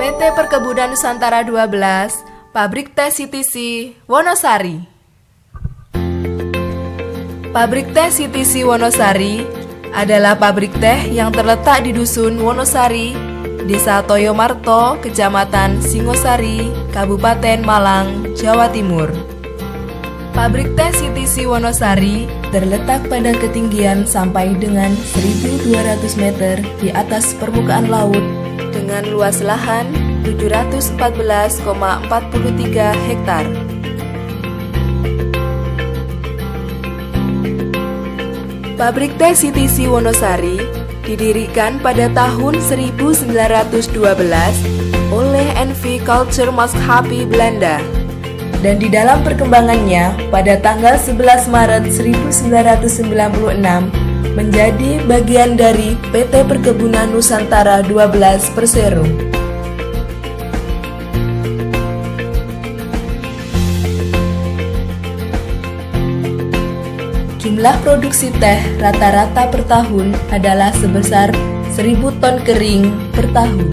PT Perkebunan Nusantara 12, Pabrik Teh CTC, Wonosari. Pabrik Teh CTC Wonosari adalah pabrik teh yang terletak di Dusun Wonosari, Desa Toyomarto, Kecamatan Singosari, Kabupaten Malang, Jawa Timur. Pabrik Teh CTC Wonosari terletak pada ketinggian sampai dengan 1.200 meter di atas permukaan laut dengan luas lahan 714,43 hektar. Pabrik Teh CTC Wonosari didirikan pada tahun 1912 oleh NV Culture Maskapie Belanda. Dan di dalam perkembangannya pada tanggal 11 Maret 1996 menjadi bagian dari PT Perkebunan Nusantara 12 Persero. Jumlah produksi teh rata-rata per tahun adalah sebesar 1.000 ton kering per tahun.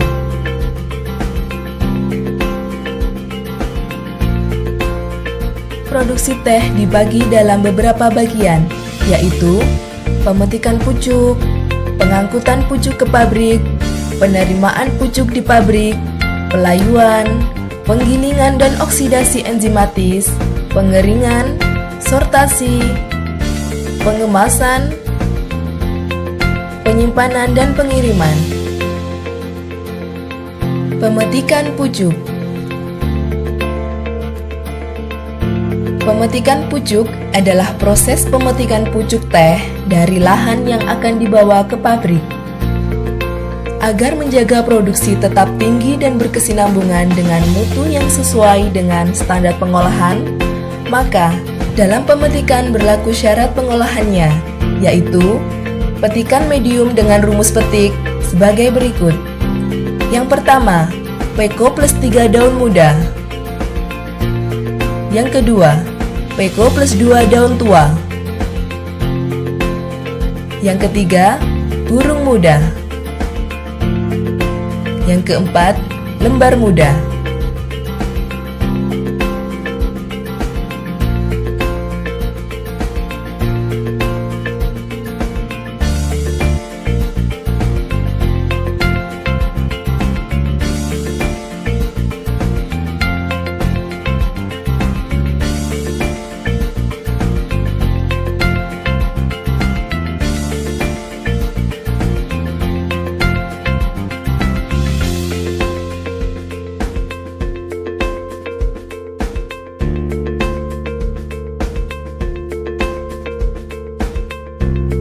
Produksi teh dibagi dalam beberapa bagian, yaitu pemetikan pucuk, pengangkutan pucuk ke pabrik, penerimaan pucuk di pabrik, pelayuan, penggilingan dan oksidasi enzimatis, pengeringan, sortasi, pengemasan, penyimpanan dan pengiriman. Pemetikan pucuk. Pemetikan pucuk adalah proses pemetikan pucuk teh dari lahan yang akan dibawa ke pabrik. Agar menjaga produksi tetap tinggi dan berkesinambungan dengan mutu yang sesuai dengan standar pengolahan, maka dalam pemetikan berlaku syarat pengolahannya, yaitu petikan medium dengan rumus petik sebagai berikut. Yang pertama, Peko plus 3 daun muda. Yang kedua, Peko plus 2 daun tua. Yang ketiga, burung muda. Yang keempat, lembar muda.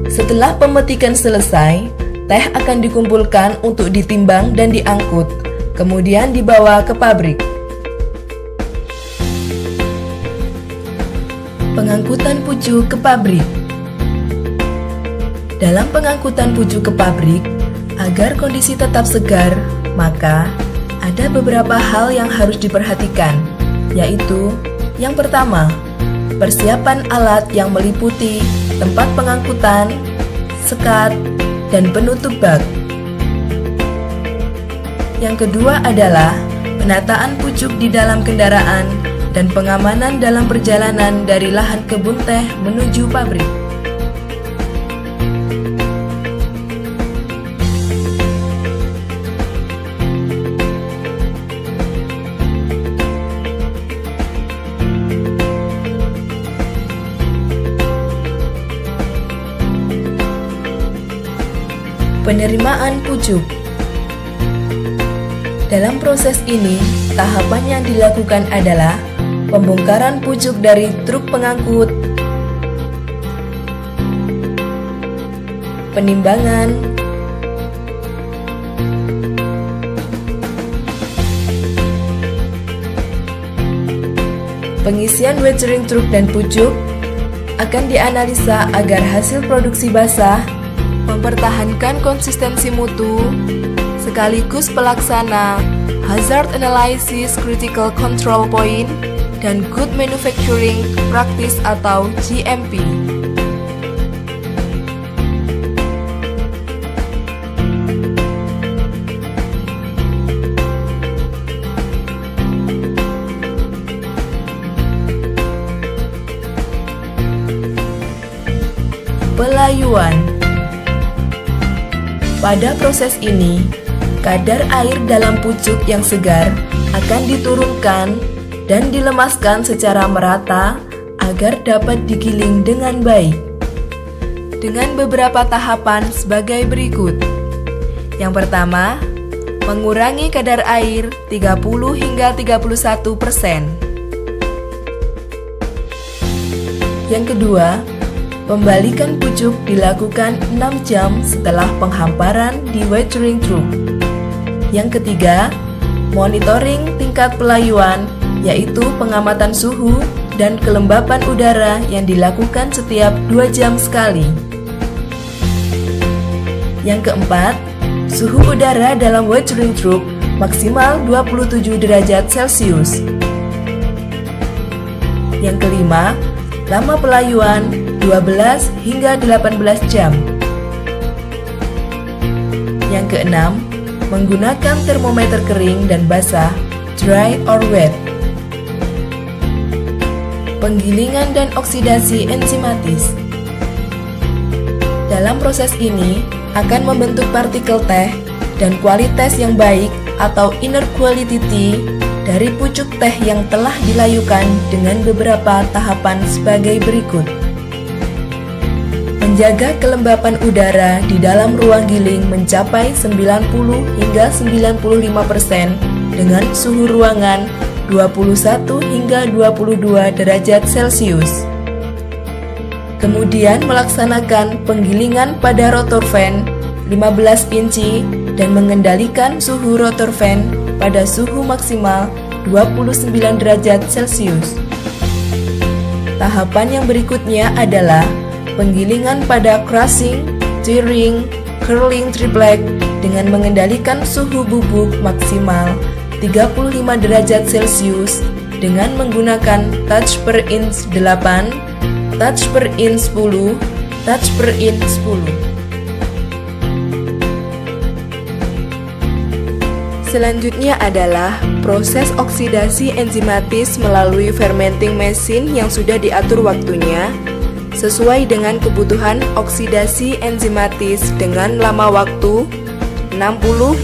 Setelah pemetikan selesai, teh akan dikumpulkan untuk ditimbang dan diangkut, kemudian dibawa ke pabrik. Pengangkutan pucuk ke pabrik. Dalam pengangkutan pucuk ke pabrik, agar kondisi tetap segar, maka ada beberapa hal yang harus diperhatikan, yaitu yang pertama, persiapan alat yang meliputi tempat pengangkutan, sekat, dan penutup bak. Yang kedua adalah penataan pucuk di dalam kendaraan dan pengamanan dalam perjalanan dari lahan kebun teh menuju pabrik. Penerimaan pucuk. Dalam proses ini, tahapan yang dilakukan adalah pembongkaran pucuk dari truk pengangkut, penimbangan, pengisian watering truk dan pucuk akan dianalisa agar hasil produksi basah mempertahankan konsistensi mutu, sekaligus pelaksana Hazard Analysis Critical Control Point dan Good Manufacturing Practice atau GMP. pelayuan. Pada proses ini, kadar air dalam pucuk yang segar akan diturunkan dan dilemaskan secara merata agar dapat digiling dengan baik. Dengan beberapa tahapan sebagai berikut. Yang pertama, mengurangi kadar air 30 hingga 31%. Yang kedua, pembalikan pucuk dilakukan 6 jam setelah penghamparan di watering trough. Yang ketiga, monitoring tingkat pelayuan, yaitu pengamatan suhu dan kelembapan udara yang dilakukan setiap 2 jam sekali. Yang keempat, suhu udara dalam watering trough maksimal 27 derajat Celcius. Yang kelima, lama pelayuan 12 hingga 18 jam. Yang keenam, menggunakan termometer kering dan basah, dry or wet. Penggilingan dan oksidasi enzimatis. Dalam proses ini akan membentuk partikel teh dan kualitas yang baik atau inner quality tea dari pucuk teh yang telah dilayukan dengan beberapa tahapan sebagai berikut. Menjaga kelembapan udara di dalam ruang giling mencapai 90 hingga 95% dengan suhu ruangan 21 hingga 22 derajat Celcius. Kemudian melaksanakan penggilingan pada rotor fan 15 inci dan mengendalikan suhu rotor fan pada suhu maksimal 29 derajat Celcius. Tahapan yang berikutnya adalah penggilingan pada crushing, tearing, curling triplek dengan mengendalikan suhu bubuk maksimal 35 derajat Celcius dengan menggunakan touch per inch 8, touch per inch 10, touch per inch 10. Selanjutnya adalah proses oksidasi enzimatis melalui fermenting mesin yang sudah diatur waktunya sesuai dengan kebutuhan oksidasi enzimatis dengan lama waktu 60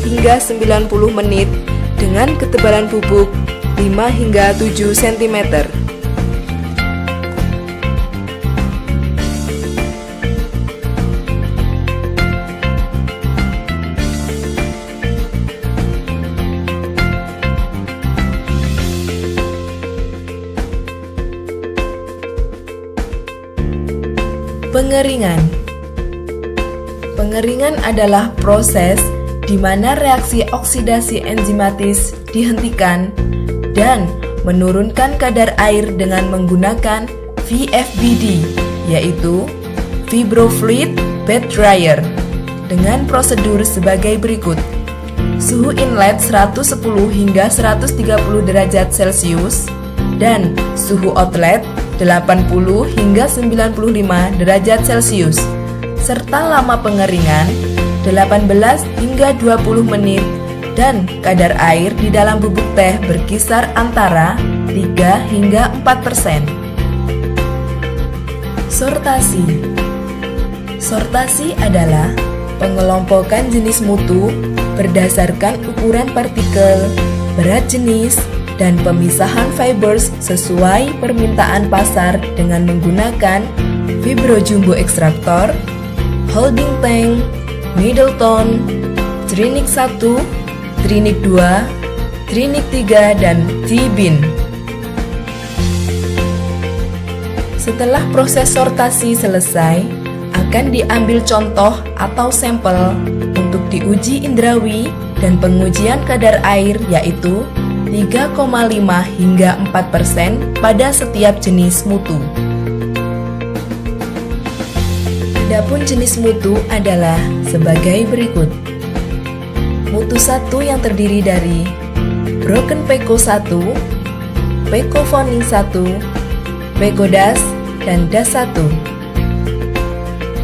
hingga 90 menit dengan ketebalan bubuk 5 hingga 7 cm. Pengeringan. Pengeringan adalah proses di mana reaksi oksidasi enzimatis dihentikan dan menurunkan kadar air dengan menggunakan VFBD, yaitu Vibrofluid Bed Dryer, dengan prosedur sebagai berikut. Suhu inlet 110 hingga 130 derajat Celcius dan suhu outlet 80 hingga 95 derajat Celcius, serta lama pengeringan 18 hingga 20 menit dan kadar air di dalam bubuk teh berkisar antara 3 hingga 4%. Sortasi. Sortasi adalah pengelompokan jenis mutu berdasarkan ukuran partikel, berat jenis, dan pemisahan fibers sesuai permintaan pasar dengan menggunakan Vibro Jumbo Extractor, Holding Tank, Middleton, Trinik 1, Trinik 2, Trinik 3, dan T-Bin. Setelah proses sortasi selesai, akan diambil contoh atau sampel untuk diuji indrawi dan pengujian kadar air, yaitu 3,5 hingga 4% pada setiap jenis mutu. Adapun jenis mutu adalah sebagai berikut. Mutu 1 yang terdiri dari Broken Peco 1, Peco Foning 1, Peco Das, dan Das 1.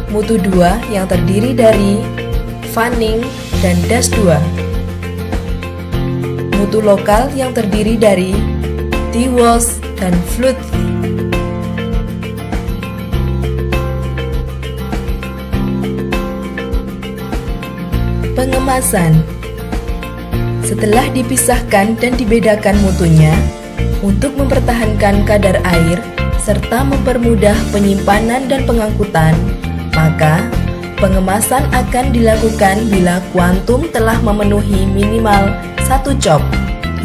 Mutu 2 yang terdiri dari Fanning dan Das 2. Mutu lokal yang terdiri dari T-Walls dan Flute. Pengemasan. Setelah dipisahkan dan dibedakan mutunya, untuk mempertahankan kadar air serta mempermudah penyimpanan dan pengangkutan, maka pengemasan akan dilakukan bila kuantum telah memenuhi minimal 1 cop,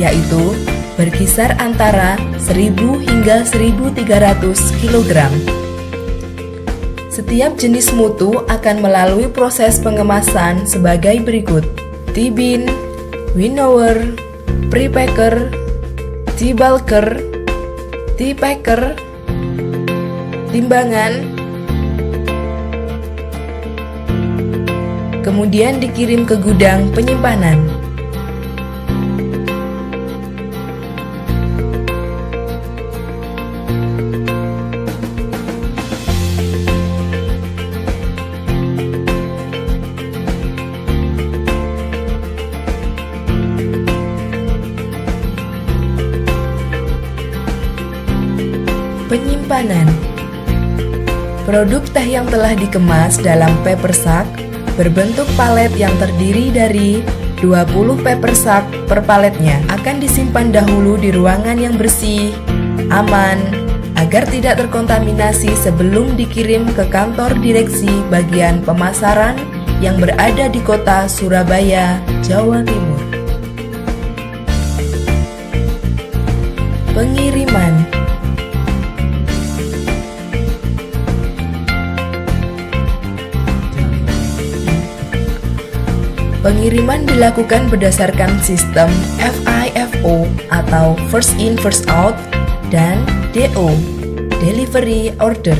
yaitu berkisar antara 1000 hingga 1300 kg. Setiap jenis mutu akan melalui proses pengemasan sebagai berikut: T-bin, winnower, prepacker, T-bulker, T-packer, timbangan, kemudian dikirim ke gudang penyimpanan. Penyimpanan. Produk teh yang telah dikemas dalam paper sack berbentuk palet yang terdiri dari 20 paper sack per paletnya akan disimpan dahulu di ruangan yang bersih, aman, agar tidak terkontaminasi sebelum dikirim ke kantor direksi bagian pemasaran yang berada di kota Surabaya, Jawa Timur. Pengiriman. Pengiriman dilakukan berdasarkan sistem FIFO atau First In First Out dan DO, Delivery Order.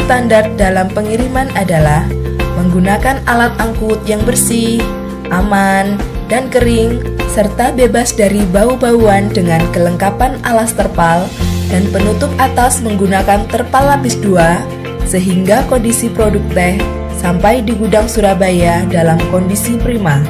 Standar dalam pengiriman adalah menggunakan alat angkut yang bersih, aman, dan kering, serta bebas dari bau-bauan dengan kelengkapan alas terpal dan penutup atas menggunakan terpal lapis 2, sehingga kondisi produk teh sampai di gudang Surabaya dalam kondisi prima.